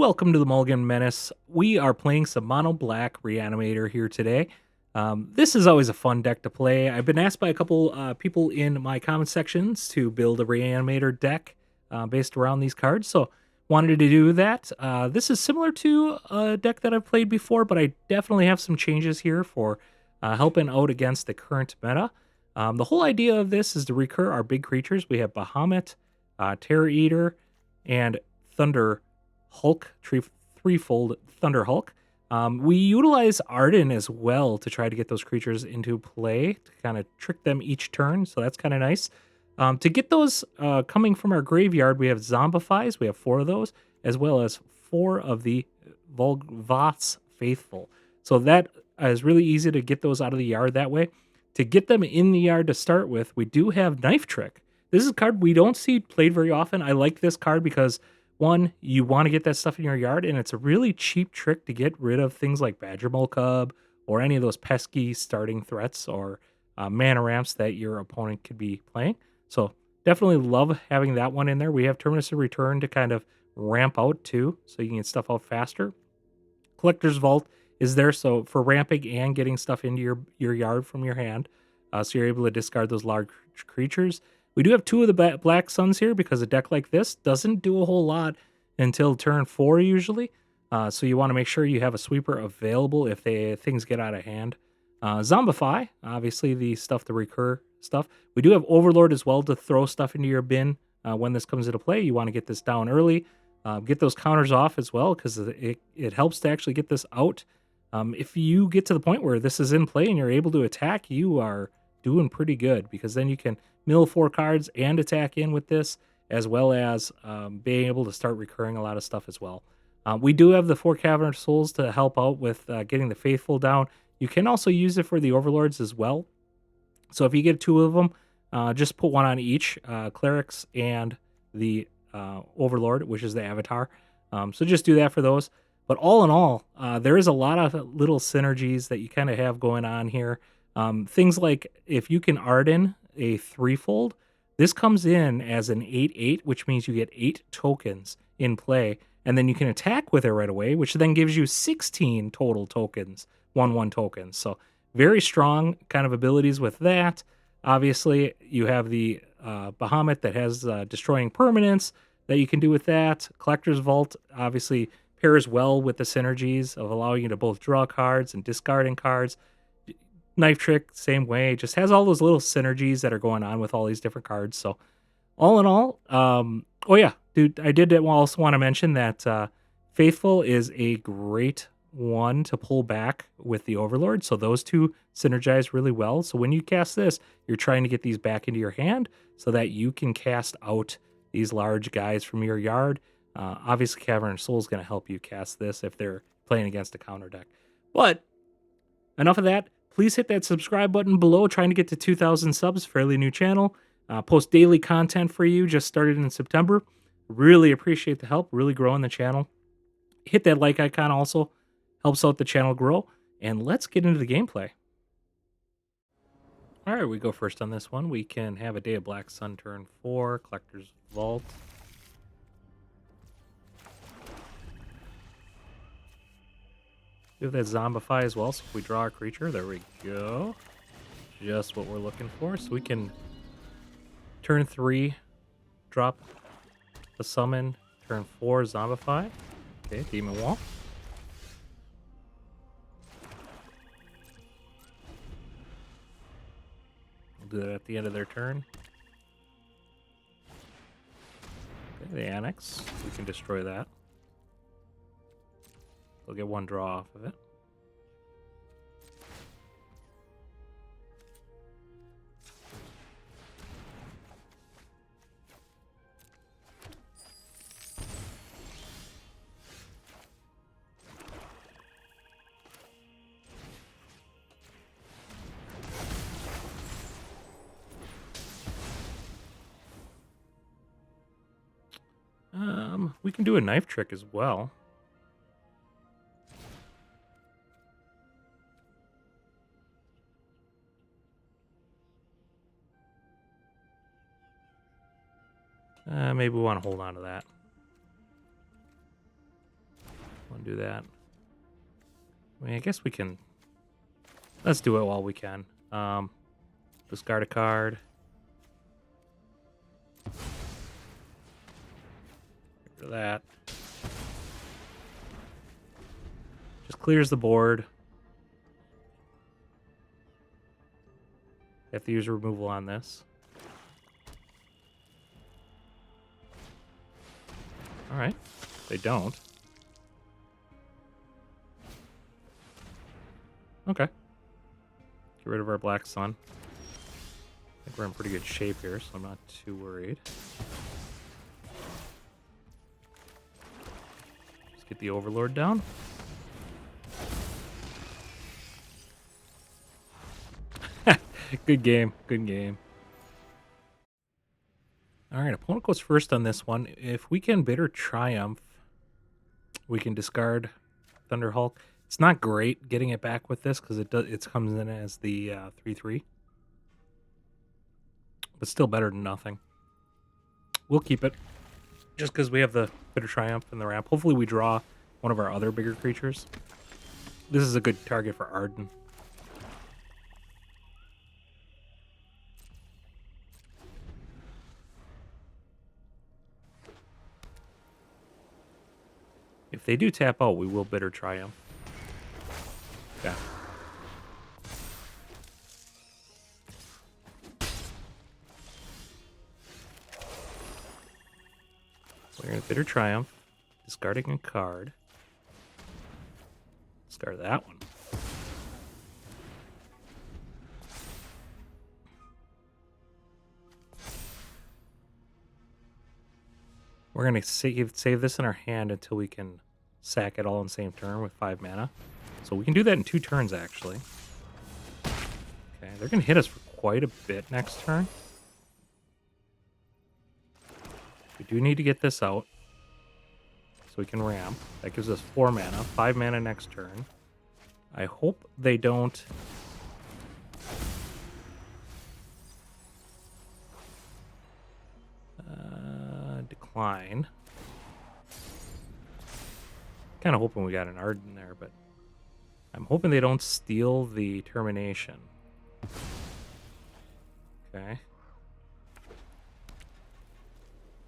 Welcome to the Mulligan Menace. We are playing some Mono-Black Reanimator here today. This is always a fun deck to play. I've been asked by a couple people in my comment sections to build a Reanimator deck based around these cards, so wanted to do that. This is similar to a deck that I've played before, but I definitely have some changes here for helping out against the current meta. The whole idea of this is to recur our big creatures. We have Bahamut, Terror Eater, and Thunder Hulk, threefold Thunder Hulk. We utilize Arden as well to try to get those creatures into play to kind of trick them each turn, so that's kind of nice. To get those coming from our graveyard, we have Zombifies, we have 4 of those, as well as 4 of the Valgavoth's Faithful. So that is really easy to get those out of the yard that way. To get them in the yard to start with, we do have Knife Trick. This is a card we don't see played very often. I like this card because, one, you want to get that stuff in your yard, and it's a really cheap trick to get rid of things like Badger Mole Cub or any of those pesky starting threats or mana ramps that your opponent could be playing. So definitely love having that one in there. We have Terminus of Return to kind of ramp out too, so you can get stuff out faster. Collector's Vault is there so for ramping and getting stuff into your yard from your hand, so you're able to discard those large creatures. We do have 2 of the Black Suns here because a deck like this doesn't do a whole lot until turn 4 usually. So you want to make sure you have a sweeper available if things get out of hand. Zombify, obviously the stuff to recur stuff. We do have Overlord as well to throw stuff into your bin when this comes into play. You want to get this down early. Get those counters off as well because it helps to actually get this out. If you get to the point where this is in play and you're able to attack, you are doing pretty good because then you can mill 4 cards and attack in with this, as well as being able to start recurring a lot of stuff as well. We do have the 4 Cavern of Souls to help out with getting the Faithful down. You can also use it for the Overlords as well. So if you get 2 of them, just put 1 on each, Clerics and the Overlord, which is the Avatar. So just do that for those. But all in all, there is a lot of little synergies that you kind of have going on here. Things like if you can Arden a threefold, this comes in as an 8/8, which means you get 8 tokens in play, and then you can attack with it right away, which then gives you 16 total tokens, 1/1 tokens. So very strong kind of abilities with that. Obviously, you have the Bahamut that has destroying permanents that you can do with that. Collector's Vault obviously pairs well with the synergies of allowing you to both draw cards and discarding cards. Knife Trick, same way, just has all those little synergies that are going on with all these different cards. So all in all, oh yeah, dude, I did also want to mention that Faithful is a great one to pull back with the Overlord. So those 2 synergize really well. So when you cast this, you're trying to get these back into your hand so that you can cast out these large guys from your yard. Obviously, Cavern of Souls is going to help you cast this if they're playing against a counter deck. But enough of that. Please hit that subscribe button below. Trying to get to 2,000 subs, fairly new channel. Post daily content for you. Just started in September. Really appreciate the help. Really growing the channel. Hit that like icon also. Helps out the channel grow. And let's get into the gameplay. All right, we go first on this one. We can have a Day of Black Sun turn 4. Collector's Vault. We have that Zombify as well, so if we draw a creature, there we go. Just what we're looking for. So we can turn 3, drop the summon, turn 4, Zombify. Okay, Demon Wall. We'll do that at the end of their turn. Okay, the Annex. We can destroy that. We'll get 1 draw off of it. We can do a Knife Trick as well. Maybe we want to hold on to that. Want to do that? I mean, I guess we can. Let's do it while we can. Discard a card. Get rid of that. Just clears the board. Have to use removal on this. Alright. They don't. Okay. Get rid of our Black Sun. I think we're in pretty good shape here, so I'm not too worried. Let's get the Overlord down. Good game. Good game. Alright, opponent goes first on this one. If we can Bitter Triumph, we can discard Thunder Hulk. It's not great getting it back with this because it comes in as the 3/3. But still better than nothing. We'll keep it. Just because we have the Bitter Triumph and the ramp. Hopefully we draw one of our other bigger creatures. This is a good target for Arden. If they do tap out, we will Bitter Triumph. Yeah. We're going to Bitter Triumph, discarding a card. Discard that one. We're going to save this in our hand until we can sack it all in the same turn with 5 mana. So we can do that in 2 turns, actually. Okay, they're going to hit us for quite a bit next turn. We do need to get this out so we can ramp. That gives us 4 mana, 5 mana next turn. I hope they don't... decline. Kind of hoping we got an Arden there, but I'm hoping they don't steal the Termination. Okay.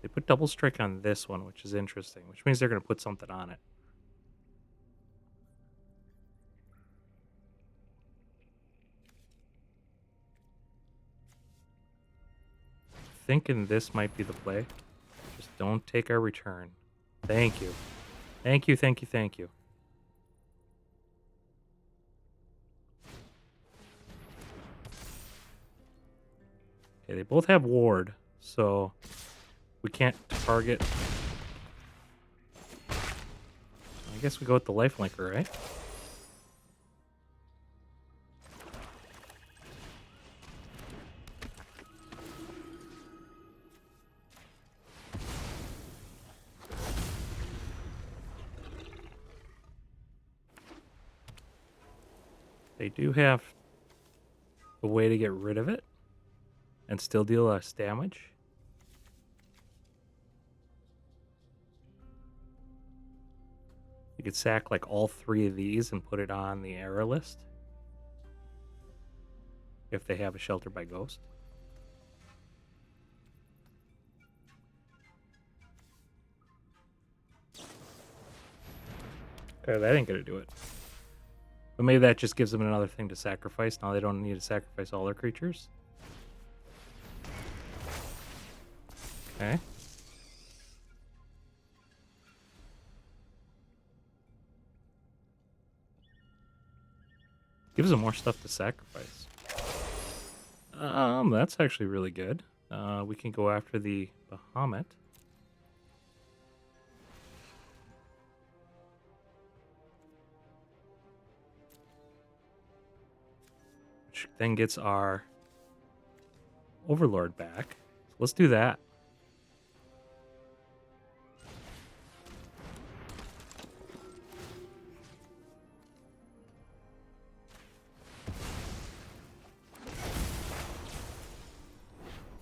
They put double strike on this one, which is interesting, which means they're going to put something on it. Thinking this might be the play. Just don't take our return. Thank you. Thank you, thank you, thank you. Okay, they both have ward, so we can't target. I guess we go with the lifelinker, right? They do have a way to get rid of it and still deal less damage. You could sack like all 3 of these and put it on the error list if they have a Shelter by Ghost. Okay, that ain't gonna do it. But maybe that just gives them another thing to sacrifice. Now they don't need to sacrifice all their creatures. Okay. Gives them more stuff to sacrifice. That's actually really good. We can go after the Bahamut. Which then gets our Overlord back. So let's do that.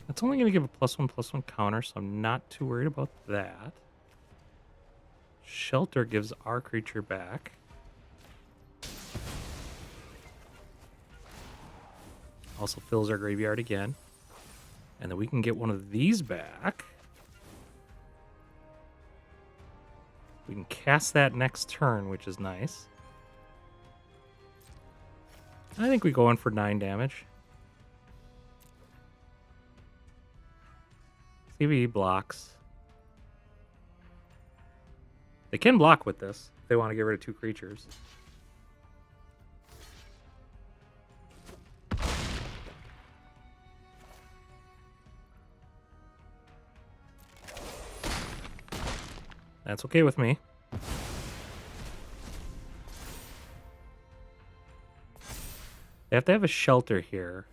It's only going to give a +1/+1 counter, so I'm not too worried about that. Shelter gives our creature back. Also fills our graveyard again. And then we can get one of these back. We can cast that next turn, which is nice. I think we go in for 9 damage. See if he blocks. They can block with this if they want to get rid of 2 creatures. That's okay with me. They have to have a shelter here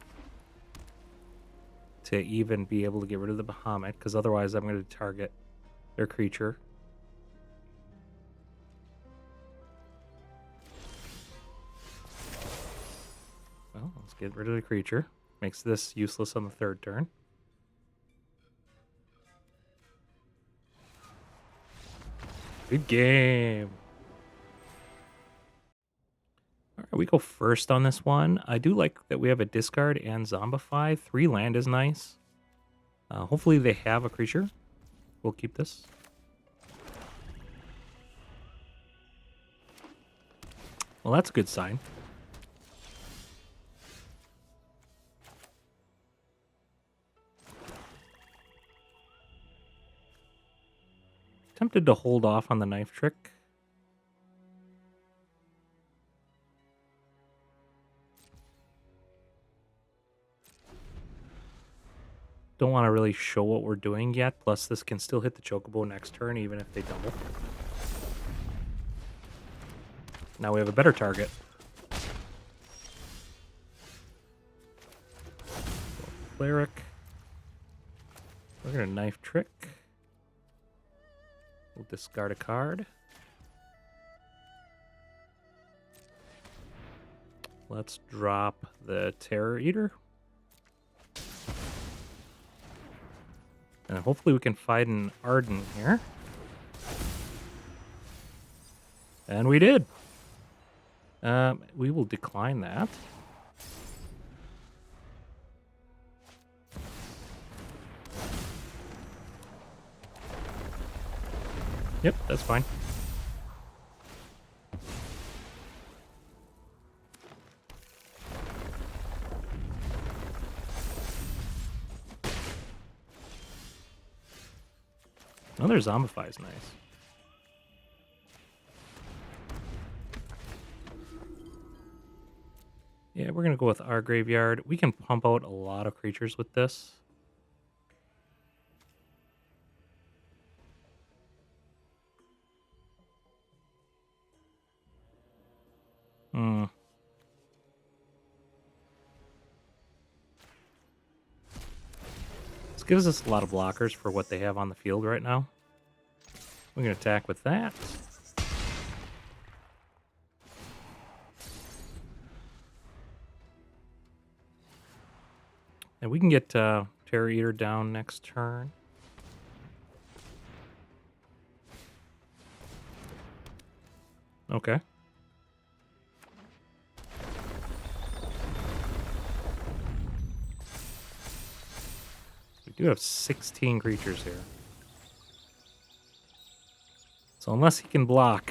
to even be able to get rid of the Bahamut, because otherwise I'm going to target their creature. Well, let's get rid of the creature. Makes this useless on the 3rd turn. Good game. All right, we go first on this one. I do like that we have a discard and Zombify. 3 land is nice. Hopefully they have a creature. We'll keep this. Well, that's a good sign. Tempted to hold off on the knife trick. Don't want to really show what we're doing yet. Plus, this can still hit the Chocobo next turn, even if they double. Now we have a better target. Cleric. We're going to knife trick. We'll discard a card. Let's drop the Terror Eater. And hopefully we can find an Arden here. And we did. We will decline that. Yep, that's fine. Another Zombify is nice. Yeah, we're going to go with our graveyard. We can pump out a lot of creatures with this. This gives us a lot of blockers for what they have on the field right now. We're going to attack with that. And we can get Terror Eater down next turn. Okay. We do have 16 creatures here. So unless he can block...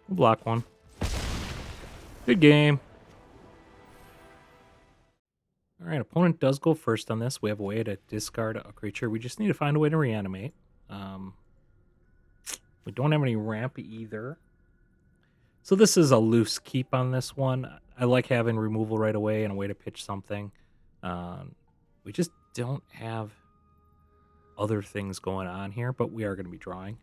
We'll block one. Good game. All right, opponent does go first on this. We have a way to discard a creature. We just need to find a way to reanimate. We don't have any ramp either. So this is a loose keep on this one. I like having removal right away and a way to pitch something. We just don't have other things going on here, but we are going to be drawing.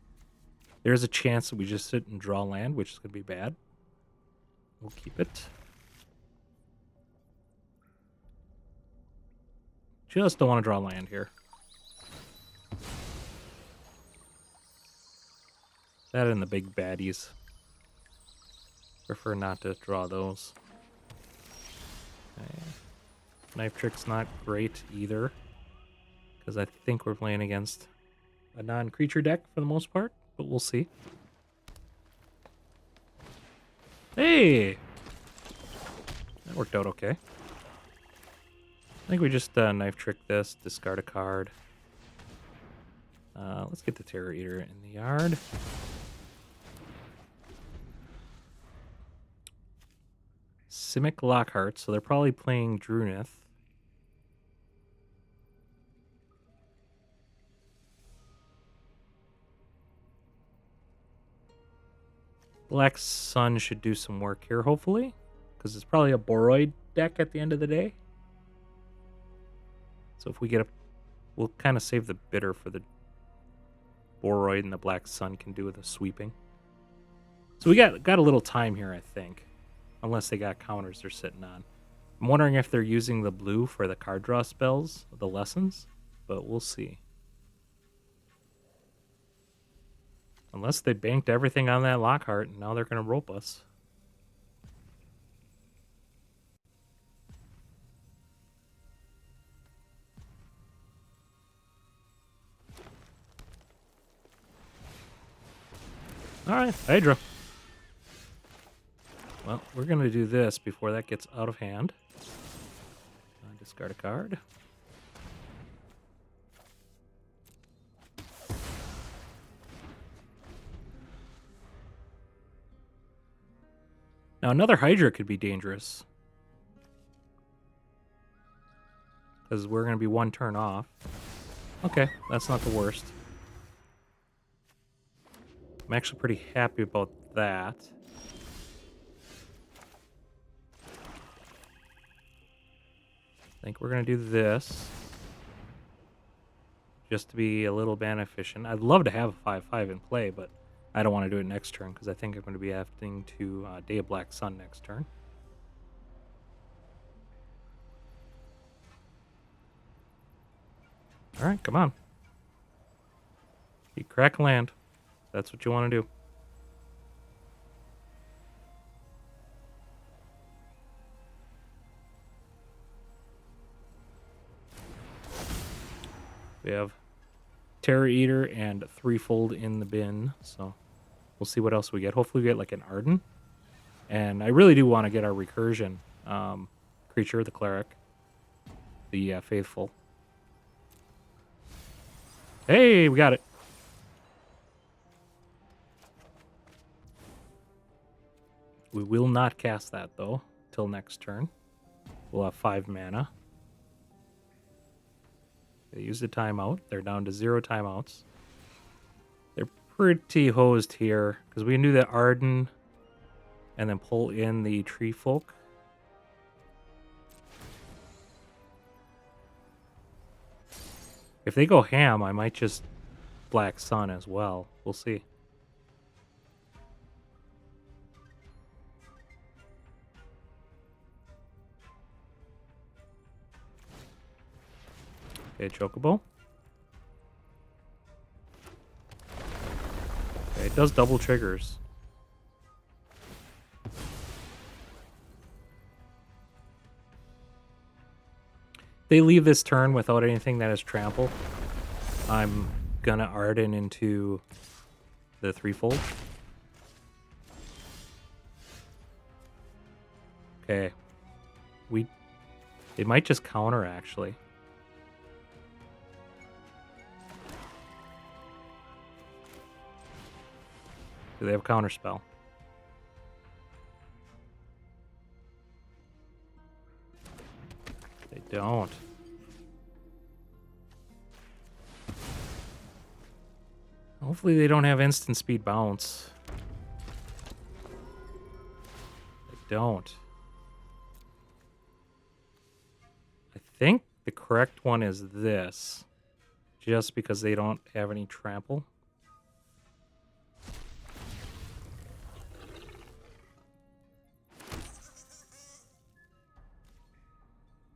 There's a chance that we just sit and draw land, which is going to be bad. We'll keep it. Just don't want to draw land here. That and the big baddies. Prefer not to draw those. Okay. Knife Trick's not great either, because I think we're playing against a non-creature deck for the most part, but we'll see. Hey! That worked out okay. I think we just Knife Trick this, discard a card. Let's get the Terror Eater in the yard. Simic Lockhart, so they're probably playing Drunith. Black Sun should do some work here, hopefully, because it's probably a Boroid deck at the end of the day. So if we get a... We'll kind of save the bitter for the Boroid, and the Black Sun can do the sweeping. So we got a little time here, I think. Unless they got counters they're sitting on. I'm wondering if they're using the blue for the card draw spells, the lessons, but we'll see. Unless they banked everything on that Lockhart, and now they're going to rope us. Alright, Hydra. Well, we're going to do this before that gets out of hand. Discard a card. Now, another Hydra could be dangerous. Because we're going to be one turn off. Okay, that's not the worst. I'm actually pretty happy about that. I think we're going to do this. Just to be a little mana efficient. I'd love to have a 5/5 in play, but I don't want to do it next turn because I think I'm going to be having to Day of Black Sun next turn. Alright, come on. You crack land. That's what you want to do. We have Terror Eater and Threefold in the bin, so we'll see what else we get. Hopefully we get like an Arden. And I really do want to get our recursion creature, the Cleric, the Faithful. Hey, we got it. We will not cast that, though, till next turn. We'll have 5 mana. They use the timeout. They're down to 0 timeouts. They're pretty hosed here, because we can do the Arden and then pull in the Tree Folk. If they go ham, I might just Black Sun as well. We'll see. Okay, Chocobo. Okay, it does double triggers. They leave this turn without anything that is trample. I'm gonna Arden into the Threefold. Okay. They might just counter, actually. Do they have counter spell? They don't. Hopefully they don't have instant speed bounce. They don't. I think the correct one is this. Just because they don't have any trample.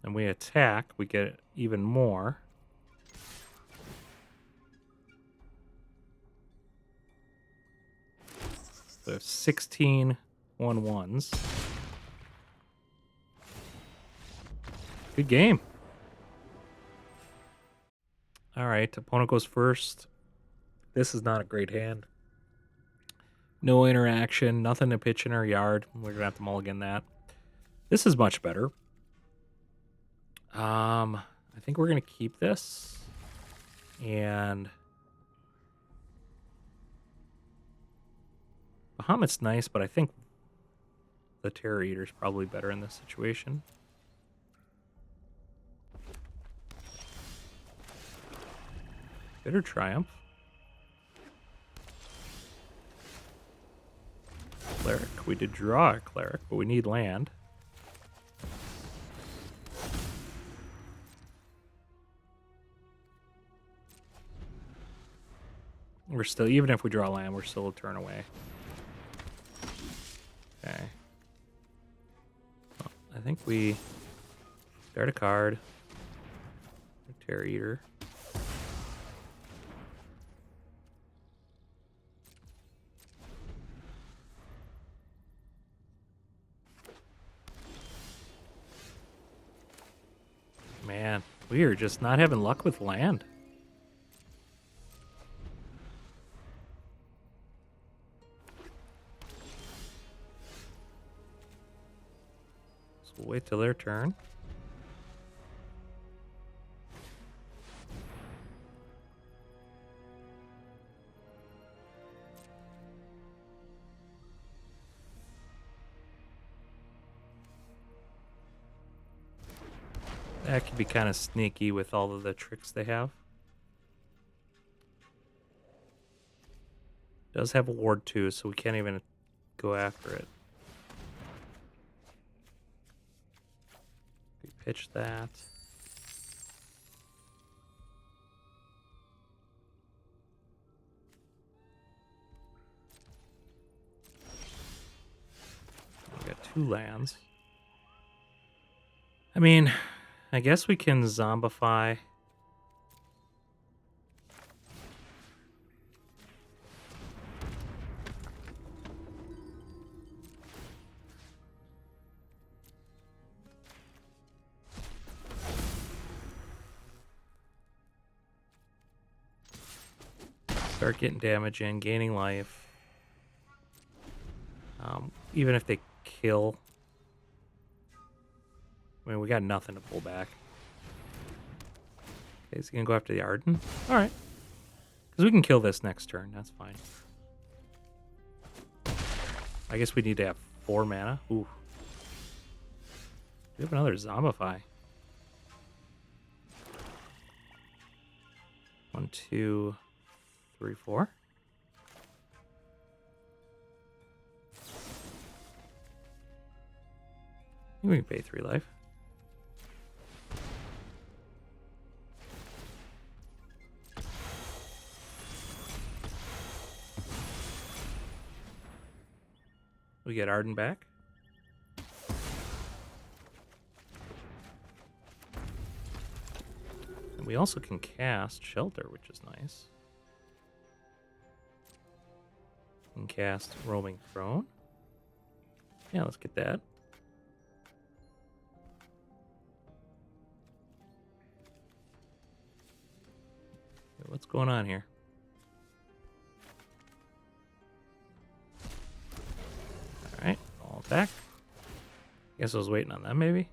And we attack, we get even more. So 16 1-1s. Good game. All right, opponent goes first. This is not a great hand. No interaction, nothing to pitch in our yard. We're going to have to mulligan that. This is much better. I think we're going to keep this. And Bahamut's nice, but I think the Terror Eater's probably better in this situation. Bitter Triumph. Cleric. We did draw a Cleric, but we need land. We're still, even if we draw land, we're still a turn away. Okay. Well, I think we start a card. Terror Eater. Man, we are just not having luck with land. So we'll wait till their turn. That could be kind of sneaky with all of the tricks they have. Does have a ward too, so we can't even go after it. We pitch that. We got 2 lands. I mean, I guess we can Zombify. Start getting damage in, gaining life. Even if they kill. I mean, we got nothing to pull back. Okay, is he going to go after the Arden? Alright. Because we can kill this next turn. That's fine. I guess we need to have 4 mana. Ooh. We have another Zombify. 1, 2, 3, 4. We can pay 3 life. We get Arden back. And we also can cast Shelter, which is nice. And cast Roaming Throne. Yeah, let's get that. Okay, what's going on here? Alright, all back. Guess I was waiting on them, maybe?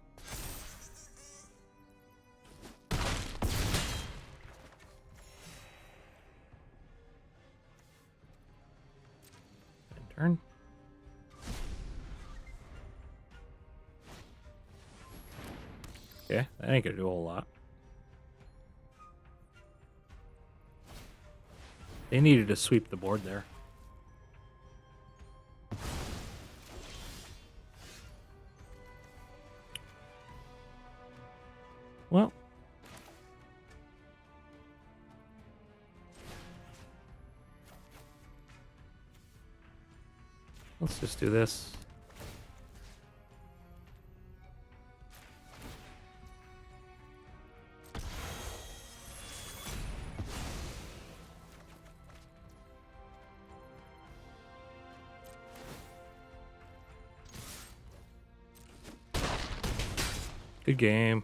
Turn. Okay, that ain't gonna do a whole lot. They needed to sweep the board there. Well. Let's just do this. Good game.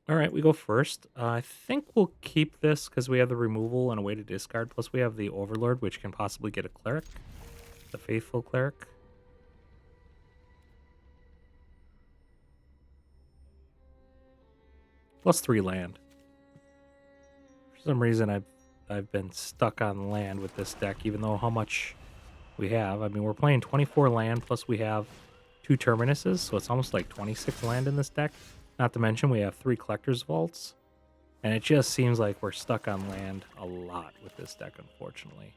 All right, we go first. I think we'll keep this because we have the removal and a way to discard. Plus, we have the Overlord, which can possibly get a cleric, the Faithful Cleric. Plus 3 land. For some reason, I've been stuck on land with this deck, even though how much we have. I mean, we're playing 24 land, plus we have 2 Terminuses, so it's almost like 26 land in this deck. Not to mention, we have 3 Collector's Vaults. And it just seems like we're stuck on land a lot with this deck, unfortunately.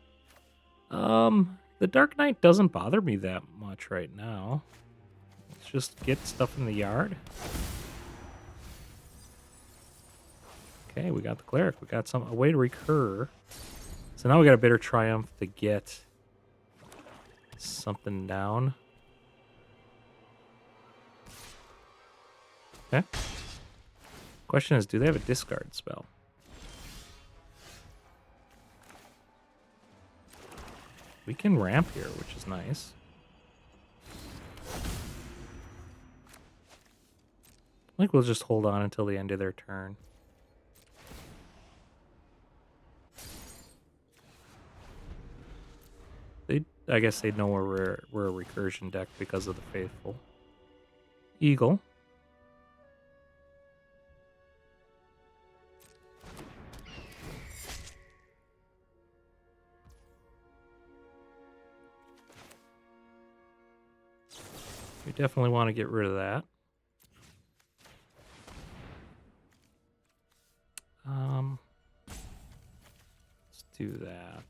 The Dark Knight doesn't bother me that much right now. Let's just get stuff in the yard. Okay, we got the Cleric. We got a way to recur. So now we got a Bitter Triumph to get something down. Okay. Question is, do they have a discard spell? We can ramp here, which is nice. I think we'll just hold on until the end of their turn. I guess they'd know we're a recursion deck because of the Faithful. Eagle. We definitely want to get rid of that. Let's do that.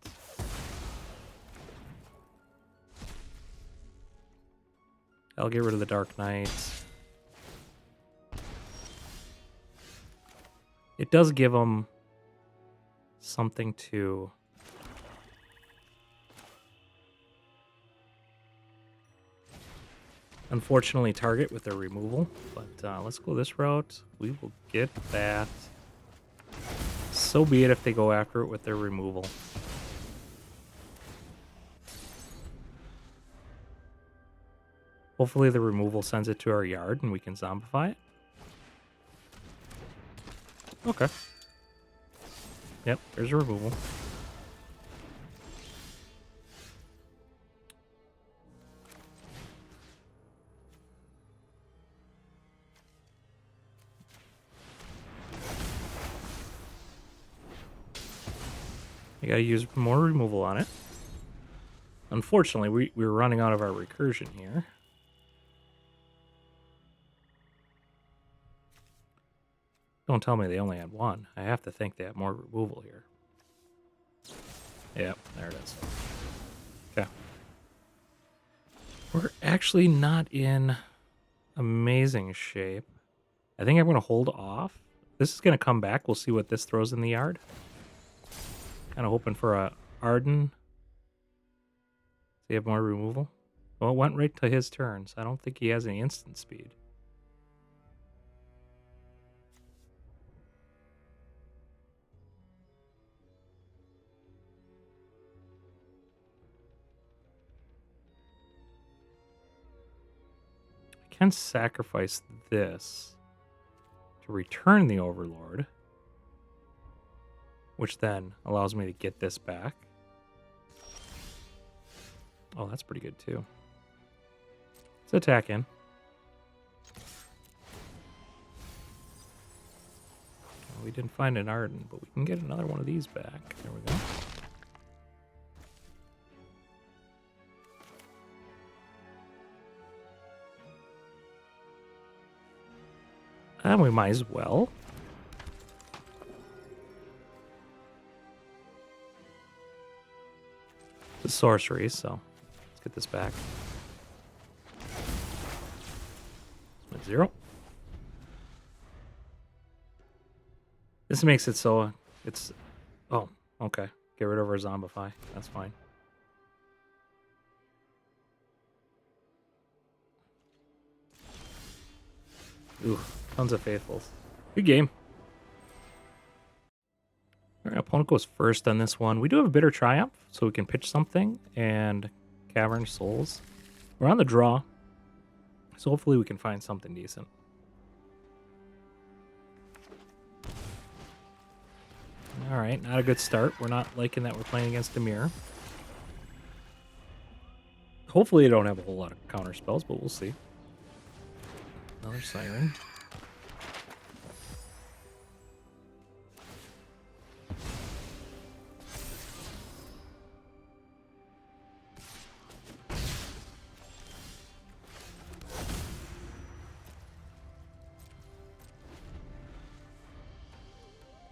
I'll get rid of the Dark Knight. It does give them something to... unfortunately target with their removal, but let's go this route. We will get that. So be it if they go after it with their removal. Hopefully the removal sends it to our yard and we can zombify it. Okay. Yep, there's a removal. You gotta use more removal on it. Unfortunately, we're running out of our recursion here. Don't tell me they only had one. I have to think they have more removal here. Yep, there it is. Okay. We're actually not in amazing shape. I think I'm going to hold off. This is going to come back. We'll see what this throws in the yard. Kind of hoping for a Arden. Does he have more removal? Well, it went right to his turn, so I don't think he has any instant speed. I can sacrifice this to return the Overlord, which then allows me to get this back. Oh, that's pretty good too. Let's attack in. We didn't find an Arden, but we can get another one of these back. There we go. And we might as well. It's a sorcery, so let's get this back. It's 0. This makes it so it's... Oh, okay. Get rid of our Zombify. That's fine. Ooh, tons of Faithfuls. Good game. Our opponent goes first on this one. We do have a Bitter Triumph, so we can pitch something and Cavern Souls. We're on the draw, so hopefully we can find something decent. All right, not a good start. We're not liking that we're playing against a mirror. Hopefully, I don't have a whole lot of counter spells, but we'll see. Another siren.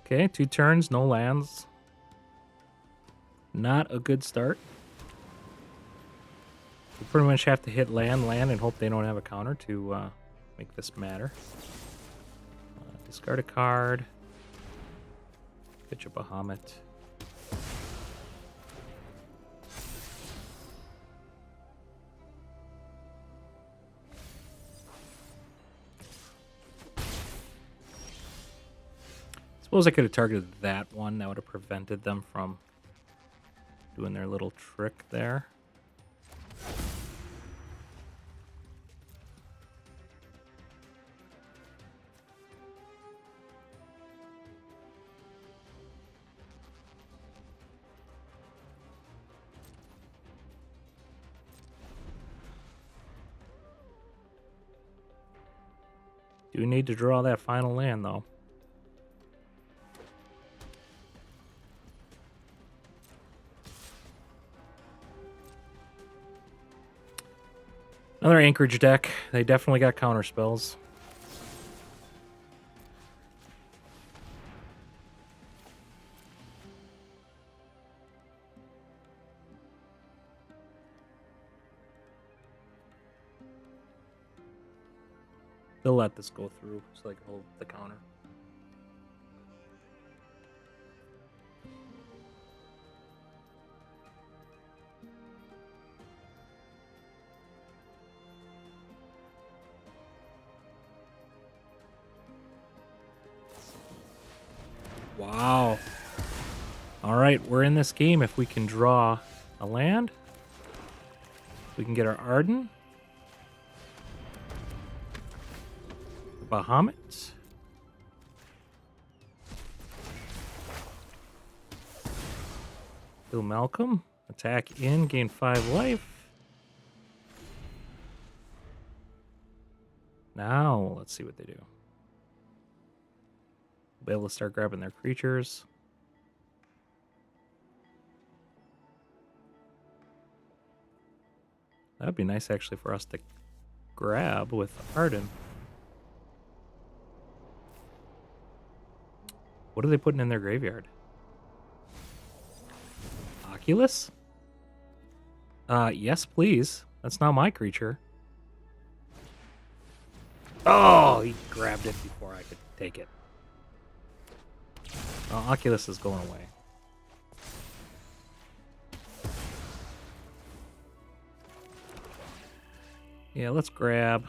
Okay, 2 turns, no lands. Not a good start. We pretty much have to hit land, and hope they don't have a counter to make this matter. Discard a card. Pitch a Bahamut. Suppose I could have targeted that one. That would have prevented them from doing their little trick there. Do need to draw that final land, though. Another Anchorage deck. They definitely got counter spells. They'll let this go through so they can hold the counter. Wow. All right, we're in this game if we can draw a land. We can get our Arden. Bahamut. Kill Malcolm. Attack in, gain 5 life. Now, let's see what they do. We'll be able to start grabbing their creatures. That'd be nice, actually, for us to grab with Arden. What are they putting in their graveyard? Oculus? Yes, please. That's not my creature. Oh, he grabbed it before I could take it. Oh, Oculus is going away. Yeah, let's grab.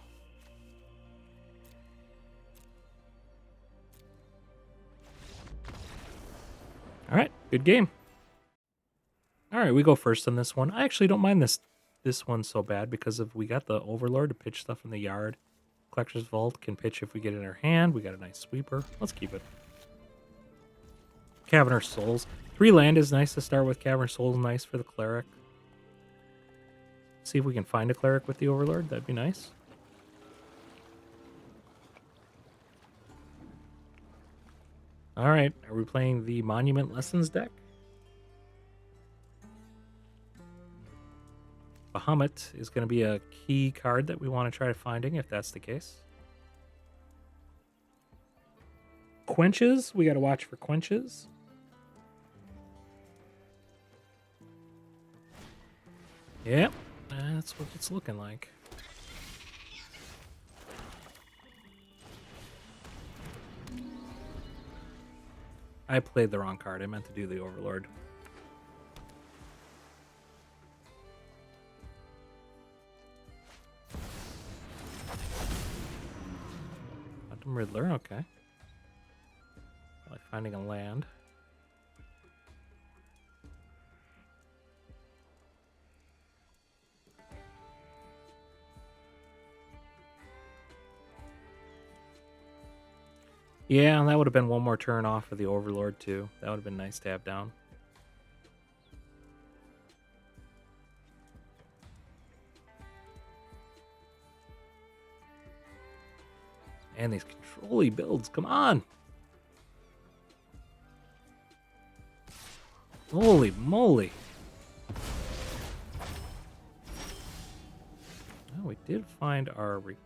All right, good game. All right, we go first on this one. I actually don't mind this one so bad because if we got the Overlord to pitch stuff in the yard. Collector's Vault can pitch if we get it in our hand. We got a nice sweeper. Let's keep it. Cavernous Souls. 3 land is nice to start with. Cavernous Souls nice for the cleric. See if we can find a cleric with the Overlord. That'd be nice. All right. Are we playing the Monument Lessons deck? Bahamut is going to be a key card that we want to try to finding if that's the case. Quenches. We got to watch for quenches. Yep. That's what it's looking like. I played the wrong card. I meant to do the Overlord. Quantum Riddler, okay. Like finding a land. Yeah, that would have been one more turn off for the Overlord, too. That would have been nice to have down. And these control-y builds, come on! Holy moly! Oh, we did find our recursion.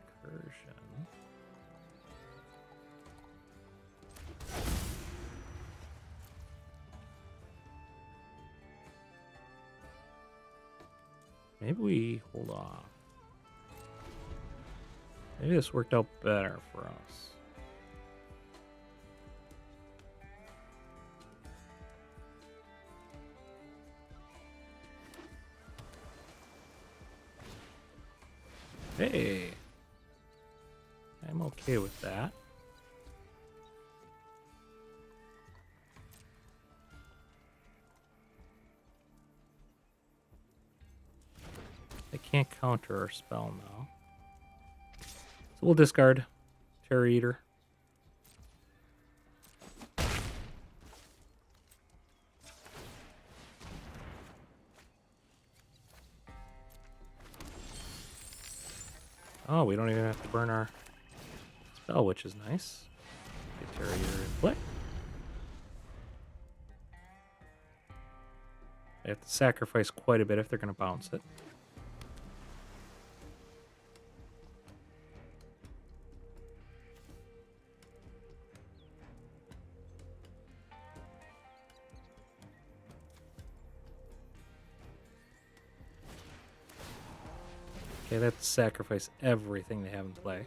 Maybe we hold off. Maybe this worked out better for us. Hey, I'm okay with that. They can't counter our spell now. So we'll discard Terror Eater. Oh, we don't even have to burn our spell, which is nice. Get Terror Eater in play. They have to sacrifice quite a bit if they're going to bounce it. Okay, let's sacrifice everything they have in play.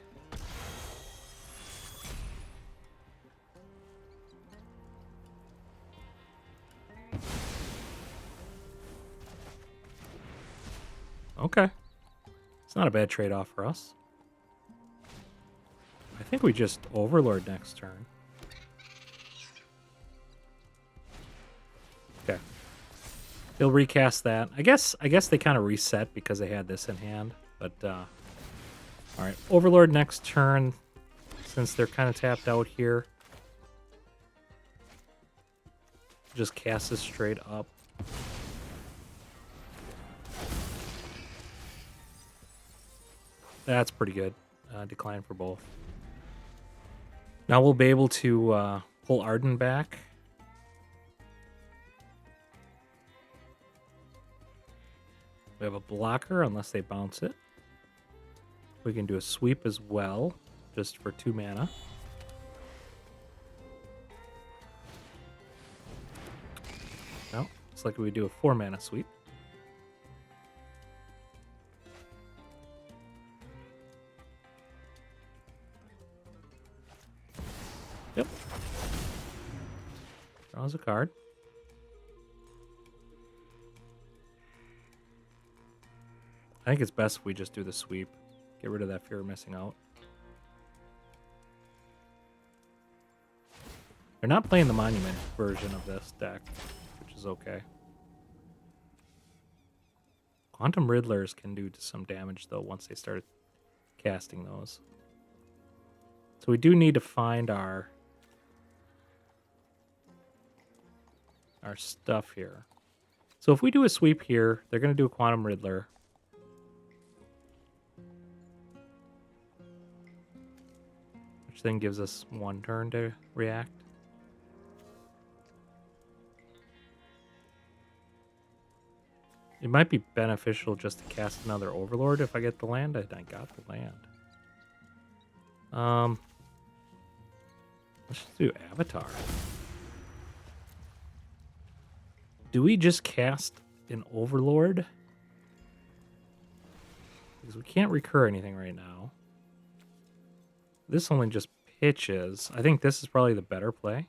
Okay. It's not a bad trade-off for us. I think we just Overlord next turn. Okay. They'll recast that. I guess they kind of reset because they had this in hand. But, all right. Overlord next turn, since they're kind of tapped out here. Just cast this straight up. That's pretty good. Decline for both. Now we'll be able to pull Arden back. We have a blocker unless they bounce it. We can do a sweep as well, just for 2 mana. No, it's like we do a 4 mana sweep. Yep. Draws a card. I think it's best if we just do the sweep. Get rid of that fear of missing out. They're not playing the Monument version of this deck, which is okay. Quantum Riddlers can do some damage, though, once they start casting those. So we do need to find our stuff here. So if we do a sweep here, they're going to do a Quantum Riddler. Which then gives us 1 turn to react. It might be beneficial just to cast another Overlord if I get the land. I got the land. Let's just do Avatar. Do we just cast an Overlord? Because we can't recur anything right now. This only just pitches. I think this is probably the better play.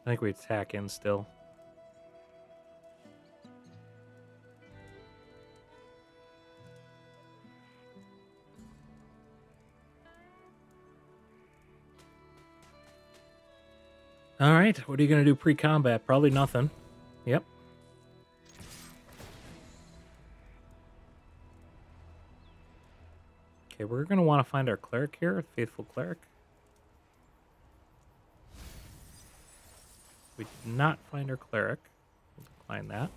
I think we attack in still. All right, what are you going to do pre-combat? Probably nothing. Okay, we're going to want to find our cleric here, faithful cleric. We did not find our cleric. We'll decline that.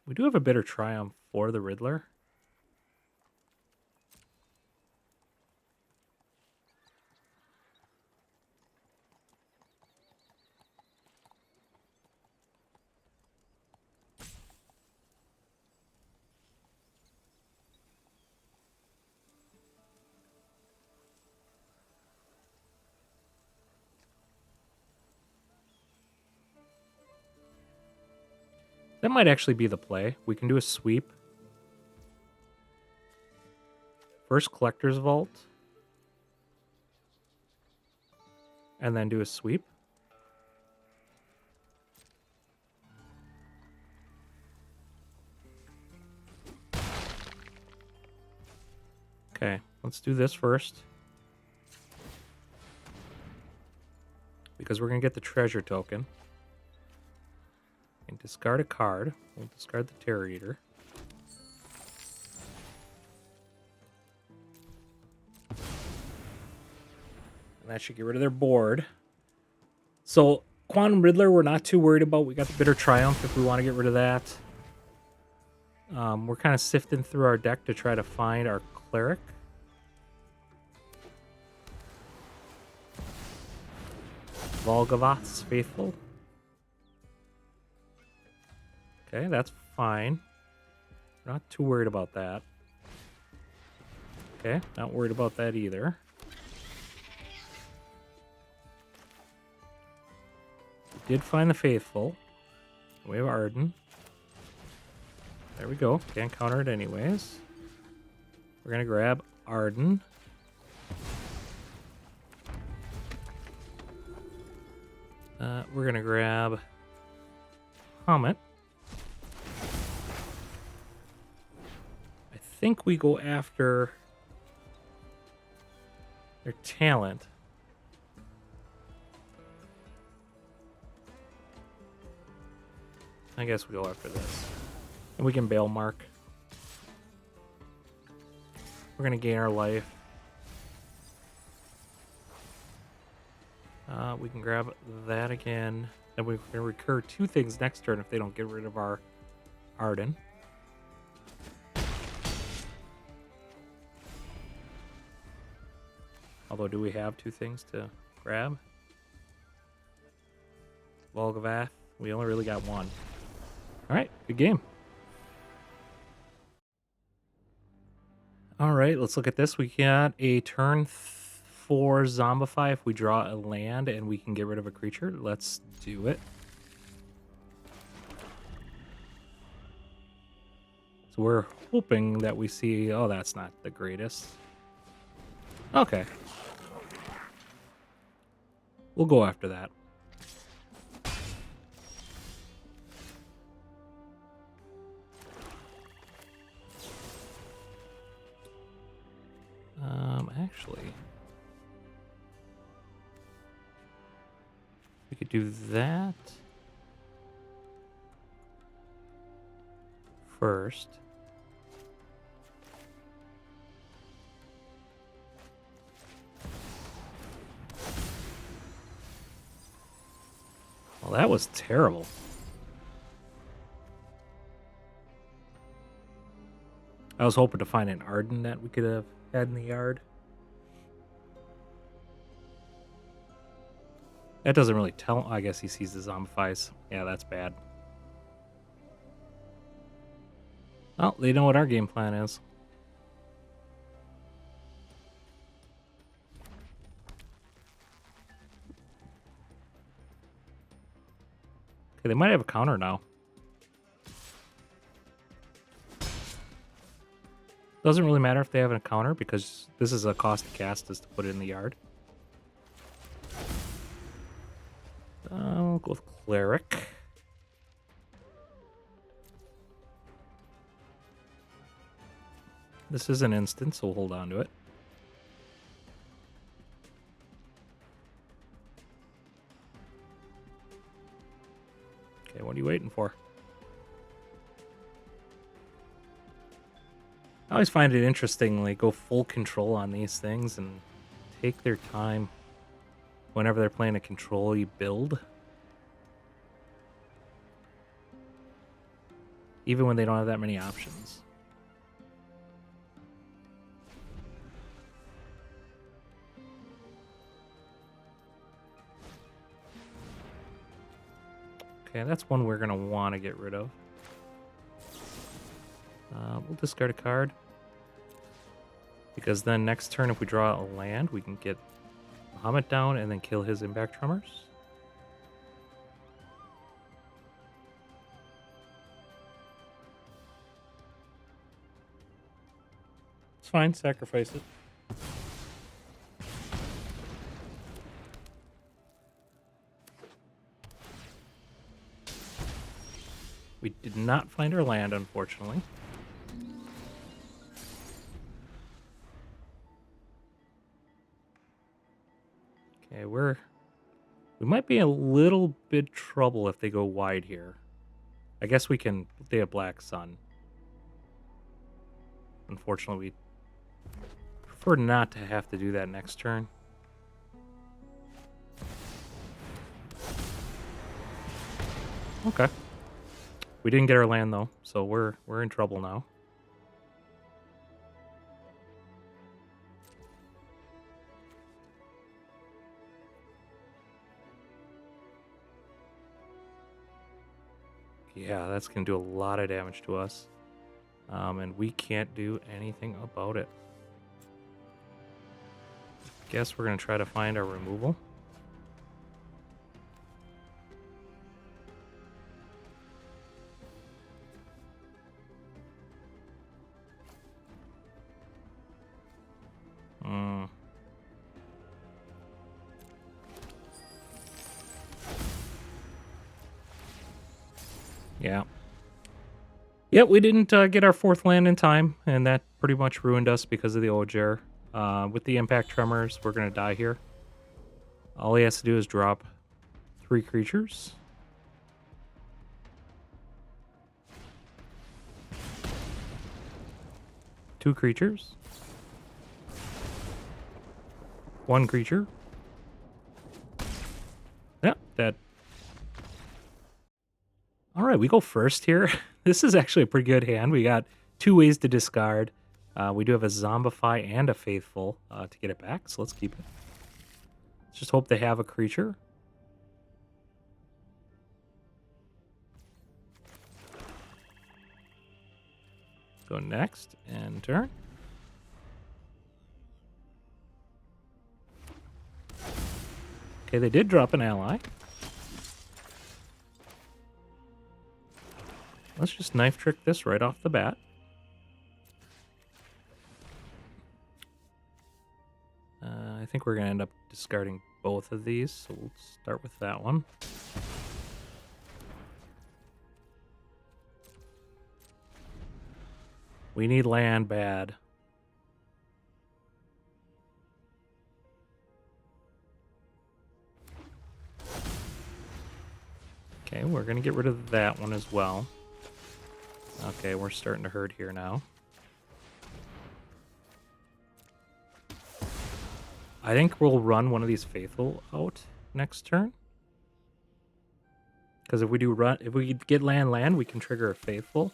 We do have a bitter triumph for the Riddler. That might actually be the play. We can do a sweep. First Collector's Vault. And then do a sweep. Okay, let's do this first. Because we're going to get the treasure token. And discard a card. We'll discard the Terror Eater. And that should get rid of their board. So, Quantum Riddler, we're not too worried about. We got the Bitter Triumph if we want to get rid of that. We're kind of sifting through our deck to try to find our Cleric. Valgavoth's Faithful. Okay, that's fine. We're not too worried about that. Okay, not worried about that either. We did find the Faithful. We have Arden. There we go. Can't counter it anyways. We're going to grab Arden. We're going to grab Bahamut. I think we go after their talent. I guess we go after this. And we can Balemurk. We're going to gain our life. We can grab that again. And we can recur 2 things next turn if they don't get rid of our Arden. Although, do we have 2 things to grab? Valgavoth. We only really got 1. All right, good game. All right, let's look at this. We got a turn 4 Zombify if we draw a land and we can get rid of a creature. Let's do it. So we're hoping that we see... Oh, that's not the greatest. Okay. We'll go after that. Actually... We could do that first. Well, that was terrible. I was hoping to find an Arden that we could have had in the yard. That doesn't really tell. I guess he sees the Zombifies. Yeah, that's bad. Well, they know what our game plan is. Okay, they might have a counter now. Doesn't really matter if they have a counter because this is a cost to cast is to put it in the yard. We'll go with Cleric. This is an instant, so we'll hold on to it. Okay, what are you waiting for? I always find it interesting, like, go full control on these things and take their time whenever they're playing a control-y build. Even when they don't have that many options. Okay, that's one we're going to want to get rid of. We'll discard a card. Because then next turn, if we draw a land, we can get Bahamut down and then kill his impact tremors. It's fine, sacrifice it. We did not find our land, unfortunately. Okay, we might be in a little bit trouble if they go wide here. I guess we can play a Black Sun. Unfortunately, we prefer not to have to do that next turn. Okay. We didn't get our land though, so we're in trouble now. Yeah, that's going to do a lot of damage to us. And we can't do anything about it. Guess we're going to try to find our removal. Yeah. Yep, we didn't get our fourth land in time, and that pretty much ruined us because of the Ojer. With the impact tremors, we're going to die here. All he has to do is drop 3 creatures. Two creatures. 1 creature. Yeah, dead. All right, we go first here. This is actually a pretty good hand. We got 2 ways to discard. We do have a Zombify and a Faithful to get it back, so let's keep it. Let's just hope they have a creature. Go next and turn. Okay, they did drop an ally. Let's just knife trick this right off the bat. I think we're going to end up discarding both of these, so we'll start with that one. We need land bad. Okay, we're going to get rid of that one as well. Okay, we're starting to hurt here now. I think we'll run one of these Faithful out next turn. Because if we get land, we can trigger a Faithful.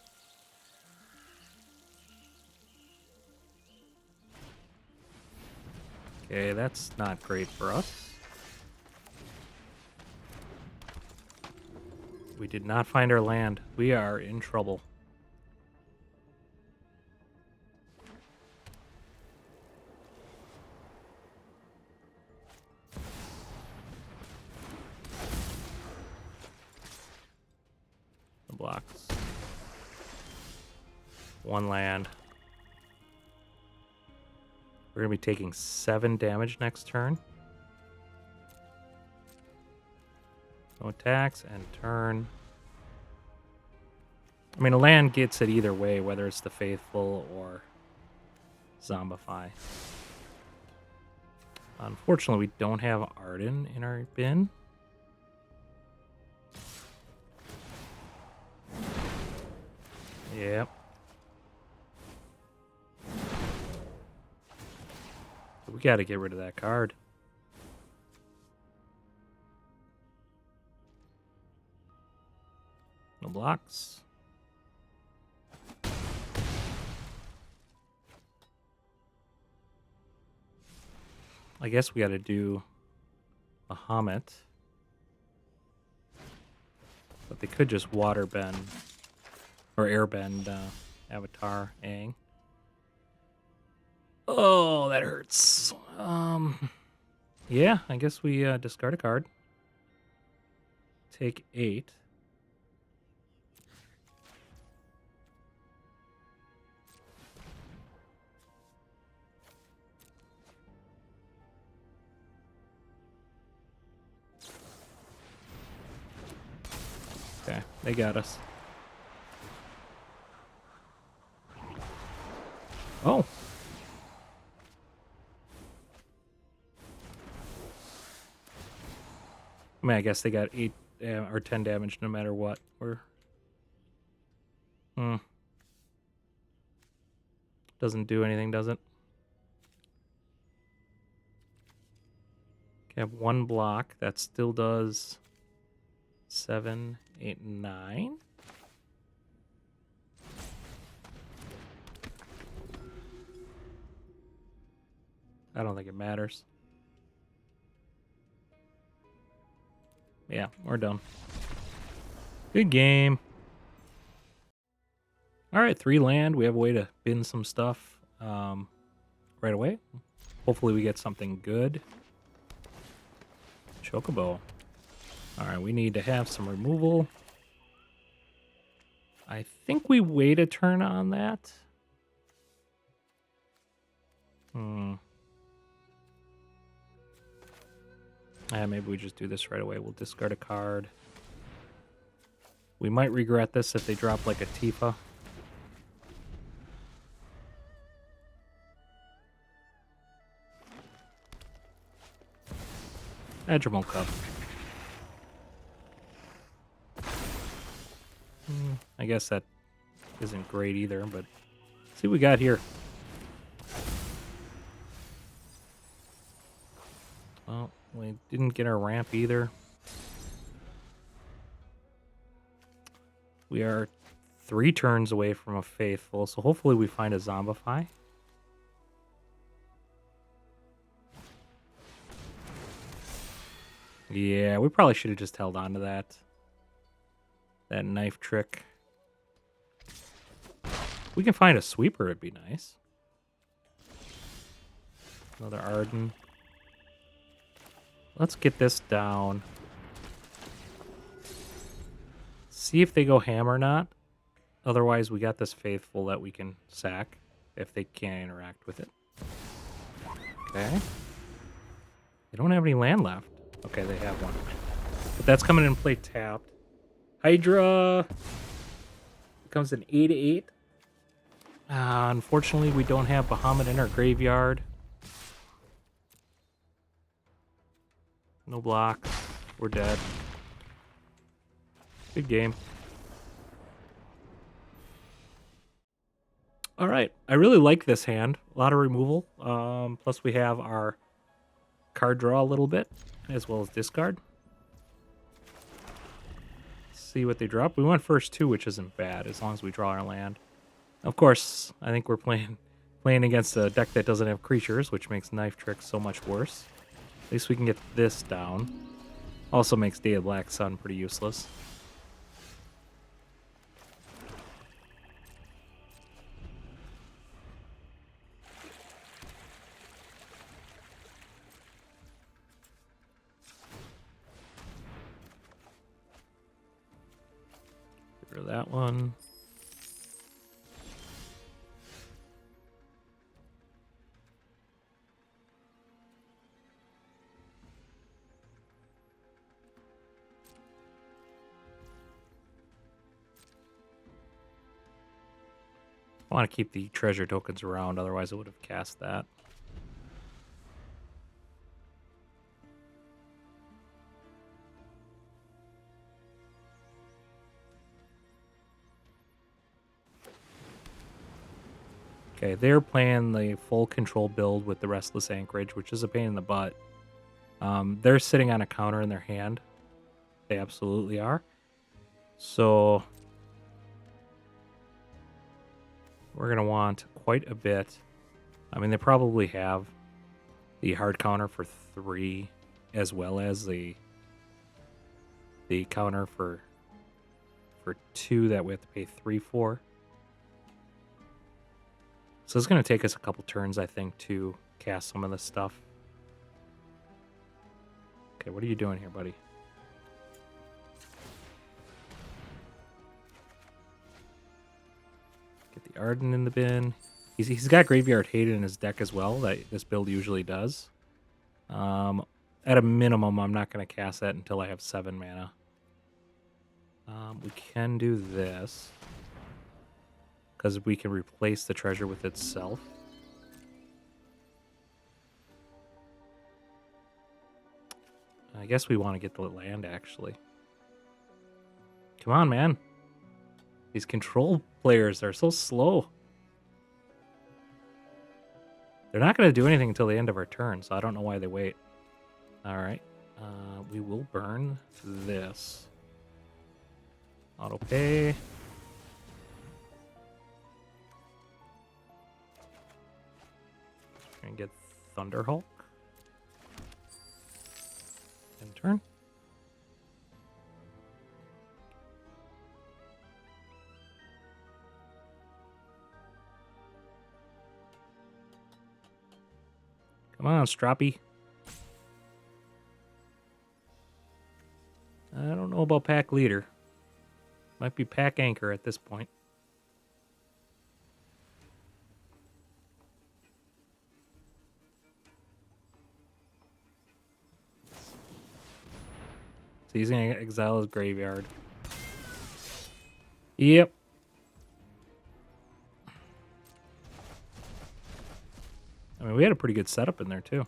Okay, that's not great for us. We did not find our land. We are in trouble. The blocks. 1 land. We're going to be taking 7 damage next turn. No attacks and turn. I mean, a land gets it either way, whether it's the Faithful or Zombify. Unfortunately, we don't have Arden in our bin. Yep. We got to get rid of that card. No blocks. I guess we got to do Bahamut. But they could just water bend or air bend Avatar Aang. Oh, that hurts. Yeah, I guess we discard a card. Take 8. Okay, they got us. Oh. I mean, I guess they got 8 or 10 damage no matter what. Doesn't do anything, does it? Okay, I have 1 block. That still does 7, 8, 9. I don't think it matters. Yeah, we're done. Good game. All right, 3 land. We have a way to bin some stuff right away. Hopefully we get something good. Chocobo. All right, we need to have some removal. I think we wait a turn on that. Maybe we just do this right away. We'll discard a card. We might regret this if they drop like a Tifa. Edgermol Cup. I guess that isn't great either, but see what we got here. Well, we didn't get our ramp either. We are 3 turns away from a Faithful, so hopefully we find a Zombify. Yeah, we probably should have just held on to that. That knife trick. If we can find a sweeper, it'd be nice. Another Arden. Let's get this down. See if they go ham or not. Otherwise, we got this Faithful that we can sack if they can't interact with it. Okay. They don't have any land left. Okay, they have one. But that's coming in play tapped. Hydra becomes an 8/8. Unfortunately, we don't have Bahamut in our graveyard. No blocks. We're dead. Good game. All right. I really like this hand. A lot of removal. Plus we have our card draw a little bit, as well as discard. See what they drop. We went first 2, which isn't bad, as long as we draw our land. Of course, I think we're playing against a deck that doesn't have creatures, which makes Knife Trick so much worse. At least we can get this down. Also makes Day of Black Sun pretty useless. Get rid of that one. I want to keep the treasure tokens around, otherwise I would have cast that. Okay, they're playing the full control build with the Restless Anchorage, which is a pain in the butt. They're sitting on a counter in their hand. They absolutely are. So we're going to want quite a bit. I mean, they probably have the hard counter for 3 as well as the counter for 2 that we have to pay 3 for. So it's going to take us a couple turns, I think, to cast some of this stuff. Okay, what are you doing here, buddy? Get the Arden in the bin. He's got Graveyard Hated in his deck as well, that this build usually does. At a minimum, I'm not going to cast that until I have 7 mana. We can do this, because we can replace the treasure with itself. I guess we want to get the land, actually. Come on, man. These control players are so slow. They're not going to do anything until the end of our turn, so I don't know why they wait. All right. We will burn this. Auto pay. And get Thunderhulk. End turn. Come on, Stroppy. I don't know about Pack Leader. Might be Pack Anchor at this point. So he's going to exile his graveyard. Yep. I mean, we had a pretty good setup in there, too.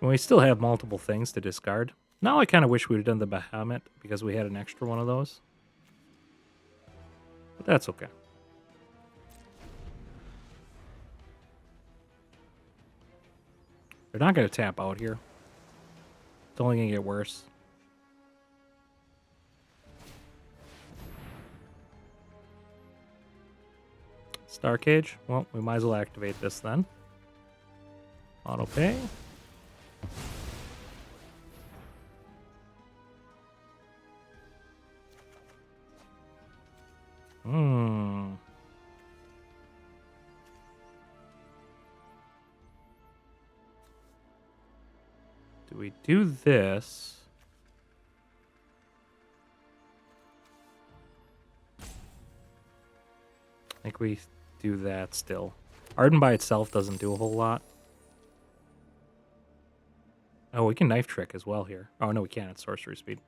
And we still have multiple things to discard. Now I kind of wish we would have done the Bahamut because we had an extra one of those. But that's okay. They're not going to tap out here. It's only going to get worse. Star Cage. Well, we might as well activate this then. Auto pay. Do we do this? I think we do that still. Arden by itself doesn't do a whole lot. Oh, we can Knife Trick as well here. Oh, no, we can't. It's sorcery speed.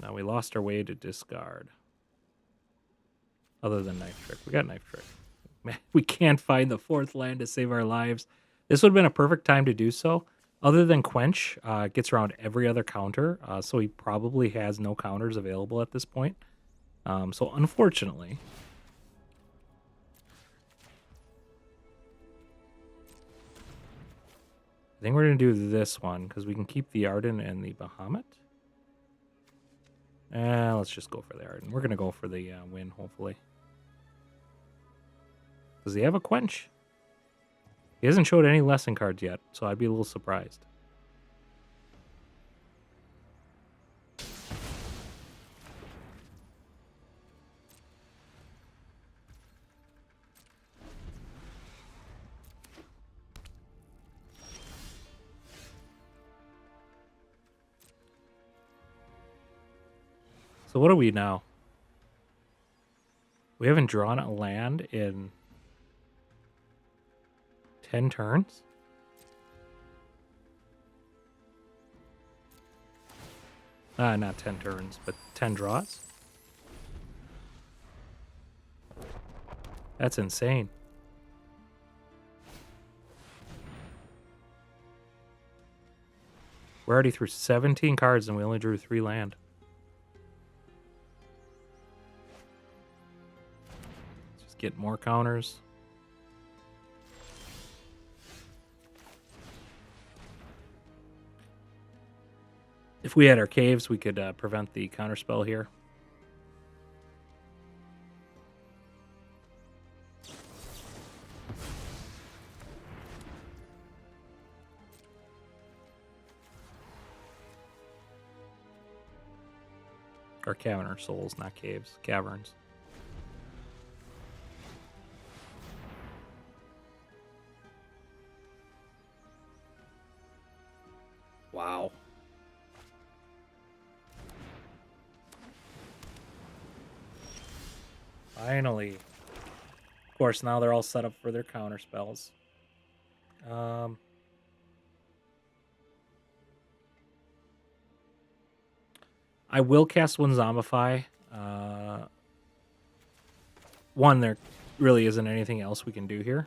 Now we lost our way to discard. Other than Knife Trick. We got Knife Trick. Man, we can't find the 4th land to save our lives. This would have been a perfect time to do so. Other than Quench, gets around every other counter, so he probably has no counters available at this point. So unfortunately... I think we're going to do this one, because we can keep the Arden and the Bahamut. Let's just go for the Arden. We're going to go for the win, hopefully. Does he have a Quench? He hasn't showed any lesson cards yet, so I'd be a little surprised. So what are we now? We haven't drawn a land in 10 turns? Not 10 turns, but 10 draws? That's insane. We're already through 17 cards and we only drew 3 land. get more counters. If we had our caves, we could prevent the counterspell here. Or cavern souls, not caves. Caverns. Wow. Finally. Of course, now they're all set up for their counter spells. I will cast one Zombify. One, there really isn't anything else we can do here.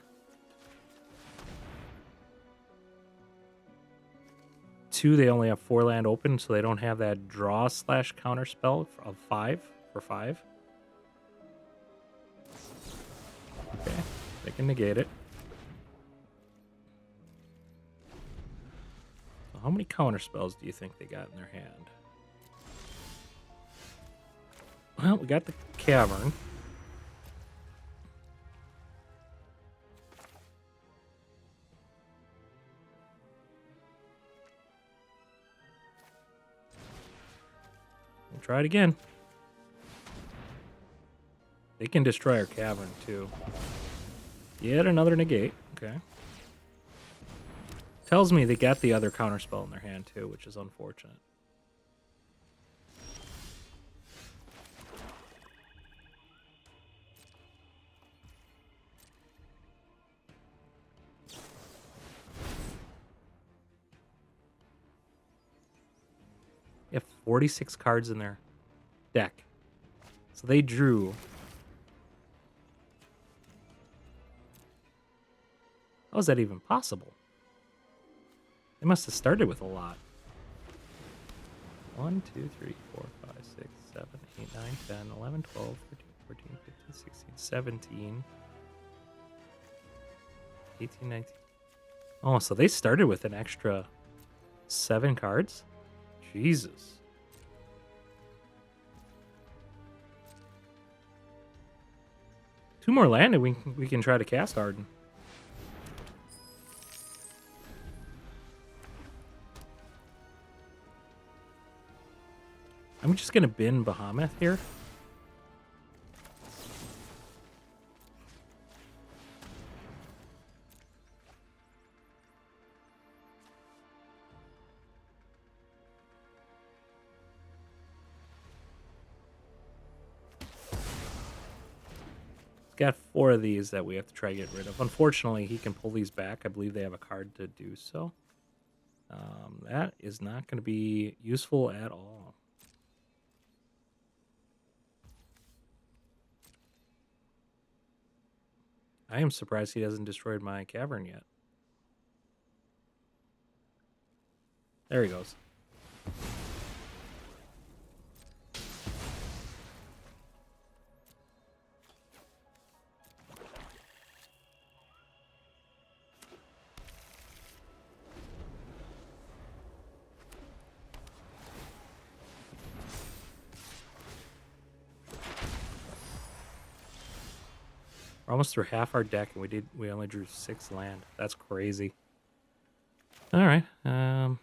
Two, they only have 4 land open, so they don't have that draw / counter spell of 5 for 5. Okay, they can negate it. So how many counter spells do you think they got in their hand? Well, we got the cavern. We'll try it again. They can destroy our cavern, too. Yet another negate. Okay. Tells me they got the other counterspell in their hand, too, which is unfortunate. They have 46 cards in their deck. So they drew. How is that even possible? They must have started with a lot. 1, 2, 3, 4, 5, 6, 7, 8, 9, 10, 11, 12, 13, 14, 15, 16, 17, 18, 19. Oh, so they started with an extra 7 cards? Jesus. Two more land and we can try to cast Arden. I'm just going to bin Bahamut here. Got 4 of these that we have to try to get rid of. Unfortunately, he can pull these back. I believe they have a card to do so. That is not going to be useful at all. I am surprised he hasn't destroyed my cavern yet. There he goes. We're almost through half our deck, and we only drew 6 land. That's crazy. All right. I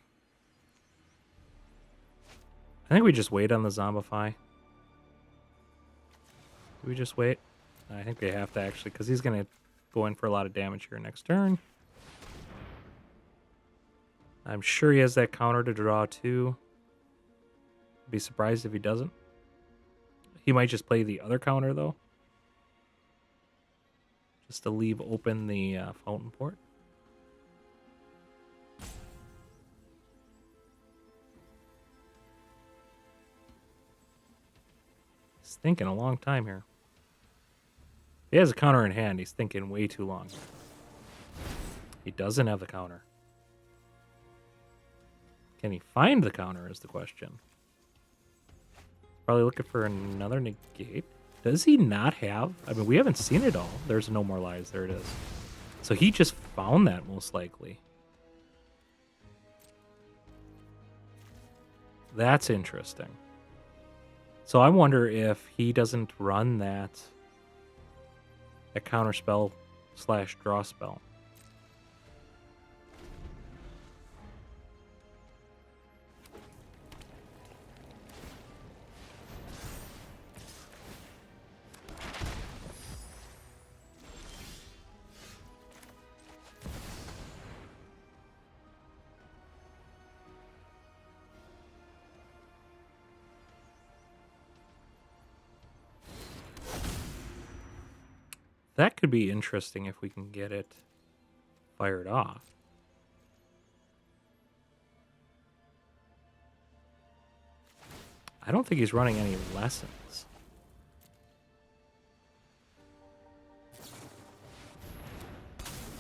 think we just wait on the Zombify. Do we just wait? I think we have to, actually, because he's going to go in for a lot of damage here next turn. I'm sure he has that counter to draw, too. Be surprised if he doesn't. He might just play the other counter, though. Just to leave open the fountain port. He's thinking a long time here. He has a counter in hand. He's thinking way too long. He doesn't have the counter. Can he find the counter is the question. Probably looking for another negate. Does he not have? I mean, we haven't seen it all. There's no more lies. There it is. So he just found that, most likely. That's interesting. So I wonder if he doesn't run that counterspell / draw spell. That could be interesting if we can get it fired off. I don't think he's running any lessons.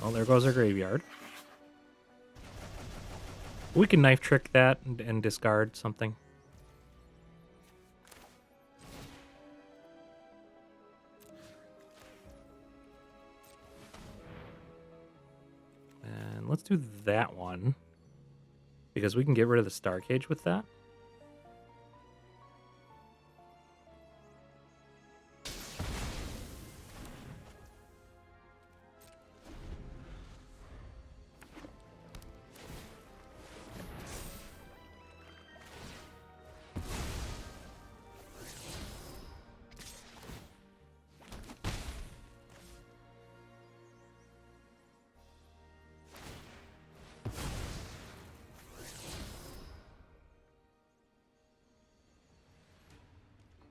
Oh, there goes our graveyard. We can knife trick that and discard something. And let's do that one, because we can get rid of the Star Cage with that.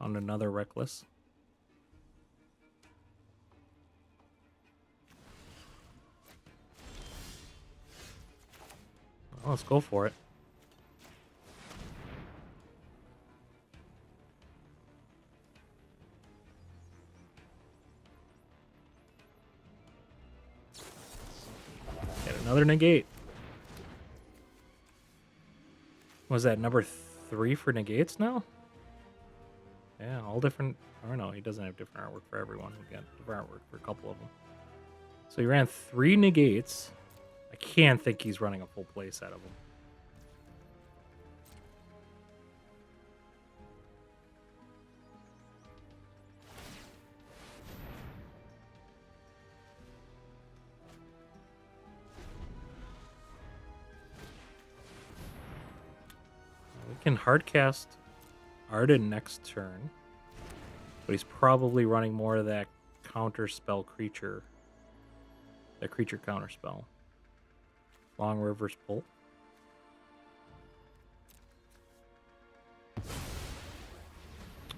On another Reckless. Well, let's go for it. Get another negate. Was that number 3 for negates now? Yeah, all different. Or no, he doesn't have different artwork for everyone. We got different artwork for a couple of them. So he ran 3 negates. I can't think he's running a full play set of them. We can hardcast Arden next turn, but he's probably running more of that counter spell creature. That creature counter spell. Long reverse bolt.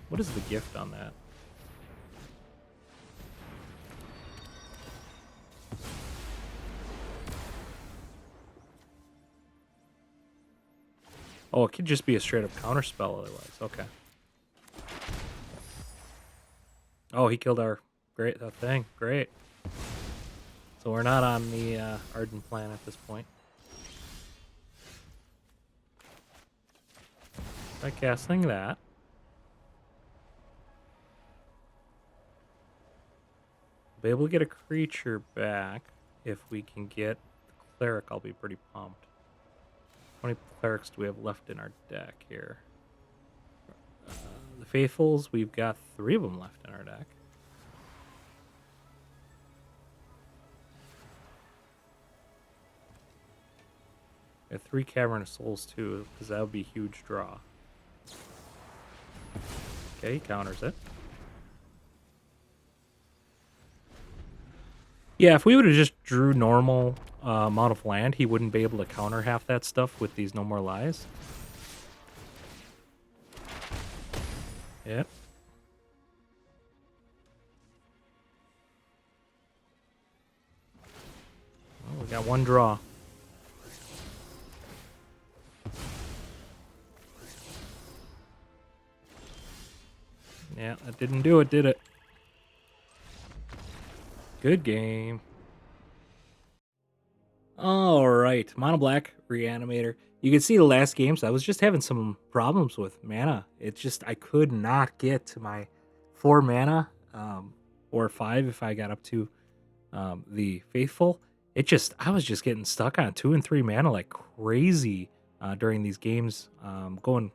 What is the gift on that? Oh, it could just be a straight up counter spell otherwise. Okay. Oh, he killed our thing. Great. So we're not on the Arden plan at this point. By casting that. Be able to get a creature back. If we can get the cleric, I'll be pretty pumped. How many clerics do we have left in our deck here? The Faithfuls, we've got 3 of them left in our deck. We have 3 Cavern of Souls too, because that would be a huge draw. Okay, he counters it. Yeah, if we would have just drew normal amount of land, he wouldn't be able to counter half that stuff with these No More Lies. Yep. Well, we got 1 draw. Yeah, that didn't do it, did it? Good game. All right, Mono-Black Reanimator. You can see the last games, I was just having some problems with mana. It just, I could not get to my 4 mana, or 5 if I got up to the Faithful. I was just getting stuck on 2 and 3 mana like crazy during these games, going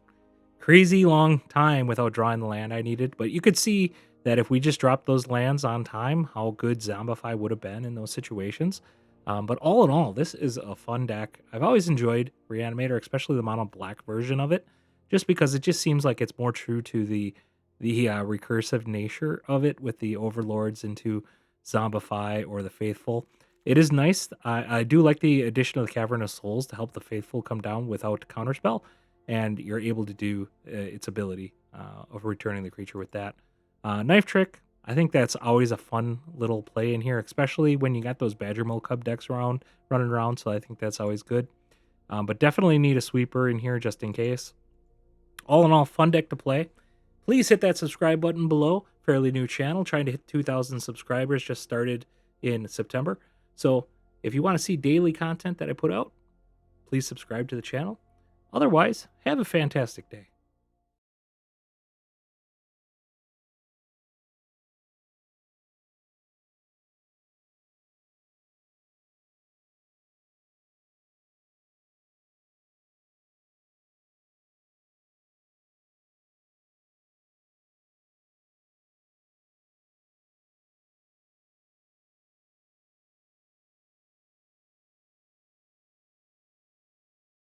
crazy long time without drawing the land I needed. But you could see that if we just dropped those lands on time, how good Zombify would have been in those situations. But all in all, this is a fun deck. I've always enjoyed Reanimator, especially the Mono-Black version of it, just because it just seems like it's more true to the recursive nature of it with the Overlords into Zombify or the Faithful. It is nice. I do like the addition of the Cavern of Souls to help the Faithful come down without counterspell, and you're able to do its ability of returning the creature with that. Knife Trick, I think that's always a fun little play in here, especially when you got those Badger Mill Cub decks running around, so I think that's always good. But definitely need a sweeper in here just in case. All in all, fun deck to play. Please hit that subscribe button below. Fairly new channel, trying to hit 2,000 subscribers, just started in September. So if you want to see daily content that I put out, please subscribe to the channel. Otherwise, have a fantastic day.